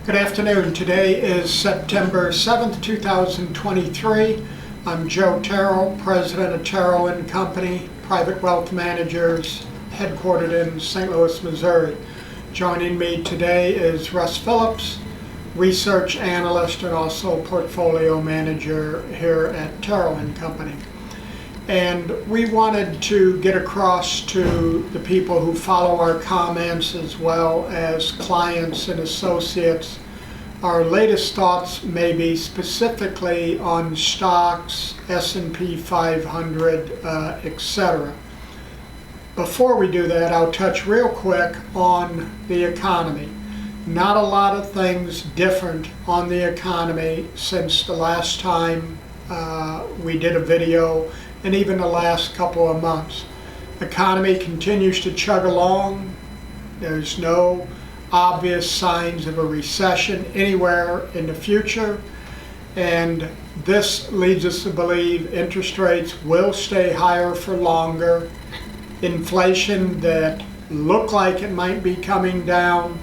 Good afternoon. Today is September 7th, 2023. I'm Joe Terrell, President of Terrell & Company, private wealth managers headquartered in St. Louis, Missouri. Joining me today is Russ Phillips, research analyst and also portfolio manager here at Terrell & Company. And we wanted to get across to the people who follow our comments as well as clients and associates our latest thoughts, maybe specifically on stocks, S&P 500, etc. Before we do that, I'll touch real quick on the economy. Not a lot of things different on the economy since the last time we did a video, and even the last couple of months. The economy continues to chug along. There's no obvious signs of a recession anywhere in the future, and this leads us to believe interest rates will stay higher for longer. Inflation that looked like it might be coming down,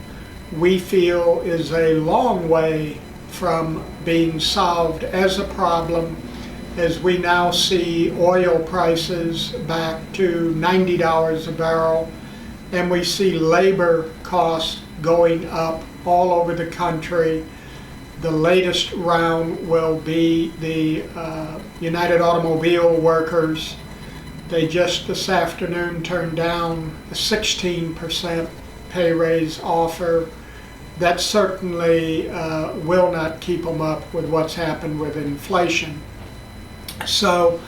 we feel is a long way from being solved as a problem, as we now see oil prices back to $90 a barrel, and we see labor costs going up all over the country. The latest round will be the United Automobile Workers. They just this afternoon turned down a 16% pay raise offer. That certainly will not keep them up with what's happened with inflation. So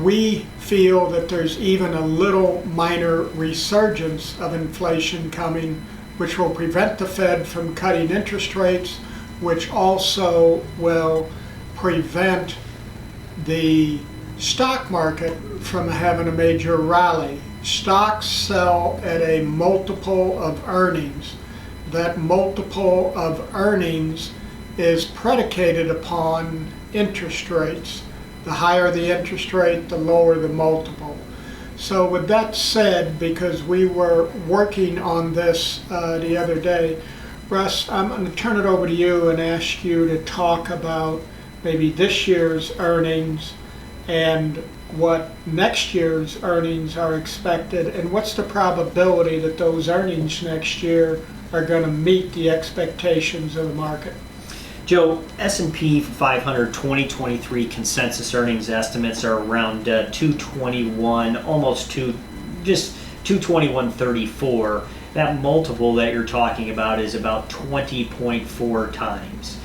we feel that there's even a little minor resurgence of inflation coming, which will prevent the Fed from cutting interest rates, which also will prevent the stock market from having a major rally. Stocks sell at a multiple of earnings. That multiple of earnings is predicated upon interest rates. The higher the interest rate, the lower the multiple. So with that said, because we were working on this the other day, Russ, I'm going to turn it over to you and ask you to talk about maybe this year's earnings and what next year's earnings are expected, and what's the probability that those earnings next year are going to meet the expectations of the market. Joe, S&P 500 2023 consensus earnings estimates are around 221, just 221.34. That multiple that you're talking about is about 20.4 times.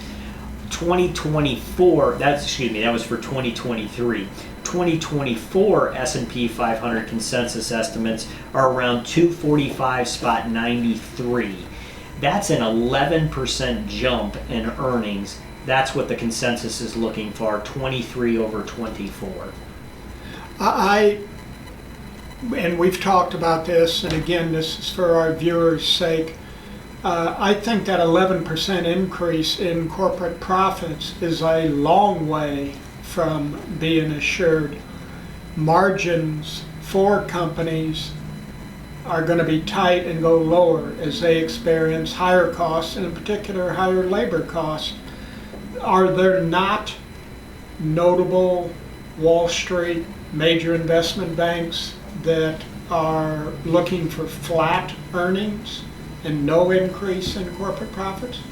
2024, that was for 2023. 2024 S&P 500 consensus estimates are around 245.93. That's an 11% jump in earnings. That's what the consensus is looking for, 23 over 24. And we've talked about this, and again, this is for our viewers' sake. I think that 11% increase in corporate profits is a long way from being assured. Margins for companies are going to be tight and go lower as they experience higher costs, and in particular higher labor costs. Are there not notable Wall Street major investment banks that are looking for flat earnings and no increase in corporate profits?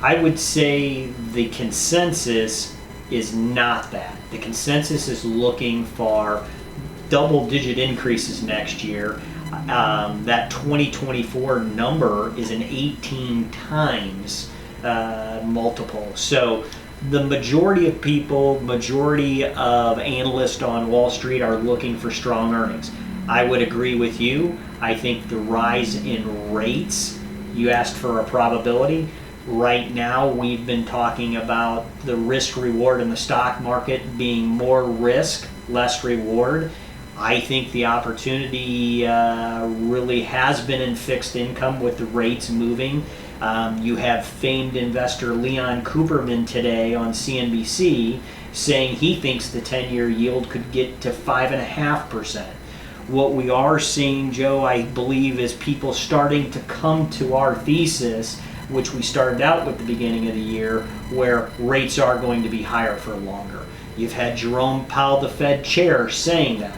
I would say the consensus is not that. The consensus is looking for double-digit increases next year. That 2024 number is an 18 times multiple. So the majority of people, majority of analysts on Wall Street are looking for strong earnings. I would agree with you. I think the rise in rates, you asked for a probability. Right now, we've been talking about the risk reward in the stock market being more risk, less reward. I think the opportunity really has been in fixed income with the rates moving. You have famed investor Leon Cooperman today on CNBC saying he thinks the 10-year yield could get to 5.5%. What we are seeing, Joe, I believe, is people starting to come to our thesis which we started out with the beginning of the year, where rates are going to be higher for longer. You've had Jerome Powell, the Fed chair, saying that.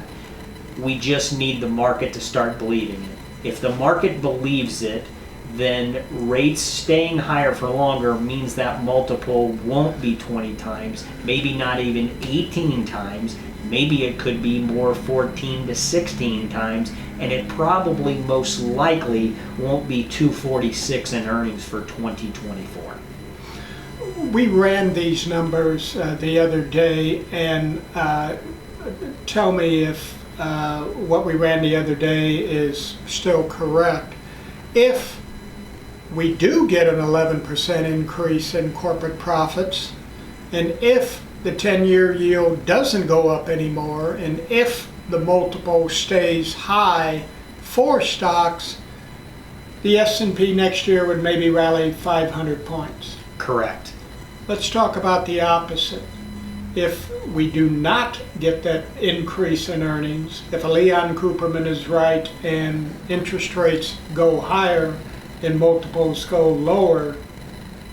We just need the market to start believing it. If the market believes it, then rates staying higher for longer means that multiple won't be 20 times, maybe not even 18 times, maybe it could be more 14 to 16 times, and it probably most likely won't be 246 in earnings for 2024. We ran these numbers the other day, and tell me if what we ran the other day is still correct. If we do get an 11% increase in corporate profits, and if the 10-year yield doesn't go up anymore, and if the multiple stays high for stocks, the S&P next year would maybe rally 500 points. Correct. Let's talk about the opposite. If we do not get that increase in earnings, if Leon Cooperman is right and interest rates go higher and multiples go lower,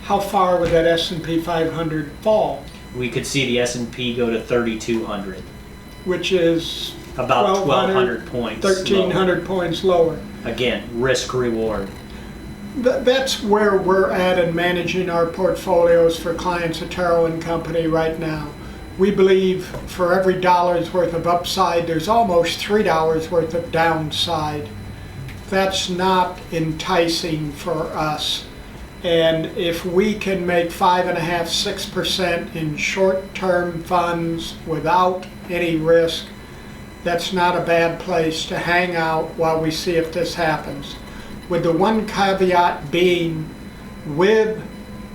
how far would that S&P 500 fall? We could see the S&P go to 3,200. Which is about 1,200 points. 1,300 points lower. Again, risk reward. That's where we're at in managing our portfolios for clients at Terrell & Company right now. We believe for every dollar's worth of upside, there's almost $3 worth of downside. That's not enticing for us. And if we can make 5.5–6% in short-term funds without any risk, that's not a bad place to hang out while we see if this happens. With the one caveat being, with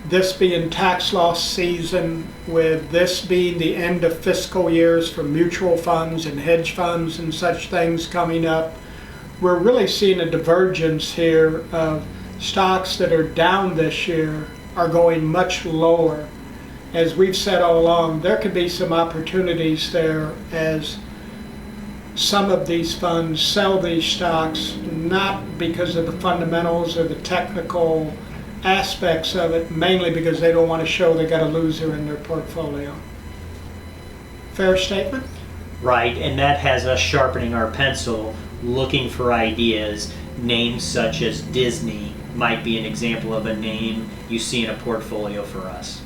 this being tax loss season, with this being the end of fiscal years for mutual funds and hedge funds and such things coming up, we're really seeing a divergence here of stocks that are down this year are going much lower. As we've said all along, there could be some opportunities there as some of these funds sell these stocks not because of the fundamentals or the technical aspects of it, mainly because they don't want to show they got a loser in their portfolio. Fair statement? Right, and that has us sharpening our pencil, looking for ideas. Names such as Disney might be an example of a name you see in a portfolio for us.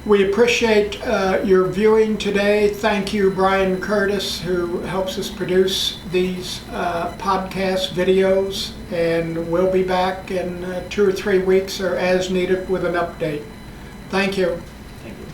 We appreciate your viewing today. Thank you, Brian Curtis, who helps us produce these podcast videos, and we'll be back in 2 or 3 weeks or as needed with an update. Thank you. Thank you.